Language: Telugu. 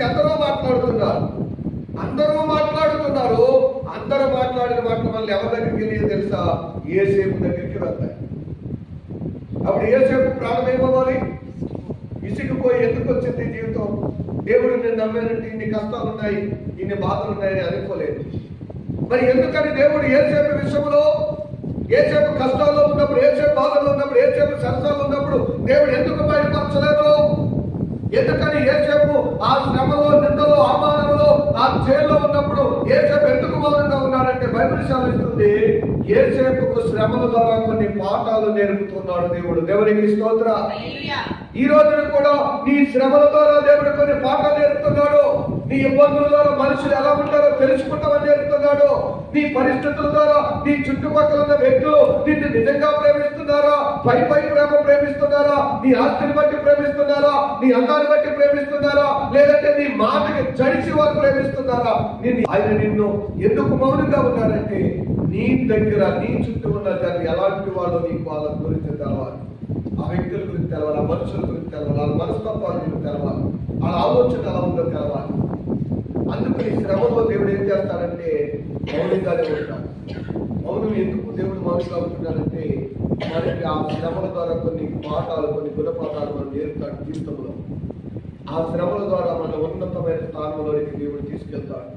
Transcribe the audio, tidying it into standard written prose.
గురించి అందరూ మాట్లాడుతున్నారు. అందరూ మాట్లాడిన మాటలు మళ్ళీ ఎవరి దగ్గరికి వెళ్ళి తెలుసా? యోసేపు దగ్గరికి వెళ్తాయి. అప్పుడు యోసేపు ప్రాణం ఏమవ్వాలి? ఇసుకుపోయి ఎందుకు వచ్చింది జీవితం? దేవుడు నేను నమ్మానంటే ఇన్ని కష్టాలు ఉన్నాయి, ఇన్ని బాధలు ఉన్నాయని అనుకోలేదు. మరి ఎందుకని దేవుడు యోసేపు విషయంలో, యోసేపు కష్టాల్లో ఉన్నప్పుడు, యోసేపు బాధల్లో ఉన్నప్పుడు, యోసేపు సరసాలు ఉన్నప్పుడు దేవుడు ఎందుకు బయటపరచలేదు? ఎందుకని యోసేపు ఆ శ్రమలో, నిందలో, అవమానంలో, ఆ జైల్లో ఉన్నప్పుడు యోసేపు ఎందుకు మౌనంగా ఉన్నాడంటే బైబిల్ సెలవిస్తుంది, యోసేపుకు శ్రమల ద్వారా కొన్ని పాఠాలు నేర్పుతున్నాడు దేవుడు. దేవునికి స్తోత్రం. ఈ రోజున కూడా నీ శ్రమల ద్వారా దేవుడు కొన్ని పాఠాలు నేర్పుతున్నాడు. నీ ఇబ్బందుల ద్వారా మనుషులు ఎలా ఉంటారో తెలుసుకుంటామని నేర్పుతున్నాడు. నీ పరిస్థితుల ద్వారా నీ చుట్టుపక్కల ఉన్న వ్యక్తులు నిన్ను నిజంగా ప్రేమిస్తున్నారా, పై ప్రేమ ప్రేమిస్తున్నారా, నీ ఆస్తిని బట్టి ప్రేమిస్తున్నారా, నీ అందాన్ని బట్టి ప్రేమిస్తున్నారా, లేదంటే నీ మాటకి జడిసి వారు ప్రేమిస్తున్నారా? ఆయన నిన్ను ఎందుకు మౌనంగా ఉన్నాడంటే నీ దగ్గర, నీ చుట్టూ ఉన్న జనం ఎలాంటి వాళ్ళు నీకు వాళ్ళ గురించి తెలవాలి, ఆ వ్యక్తుల గురించి తెలవాలి, ఆ మనుషుల గురించి తెలవాలి, వాళ్ళ మనస్తత్వాల గురించి తెలవాలి, వాళ్ళ ఆలోచన ఎలా ఉందో తెలవాలి. అందుకు ఈ శ్రమలో దేవుడు ఏం చేస్తాడంటే మౌనంగానే ఉంటాడు. మౌనం ఎందుకు దేవుడు మౌనంగా ఉంటున్నాడంటే మనకి ఆ శ్రమల ద్వారా కొన్ని పాఠాలు, కొన్ని గుణపాఠాలు మనం నేర్పుతాడు జీవితంలో. ఆ శ్రమల ద్వారా మన ఉన్నతమైన స్థానంలోనికి దేవుడు తీసుకెళ్తాడు.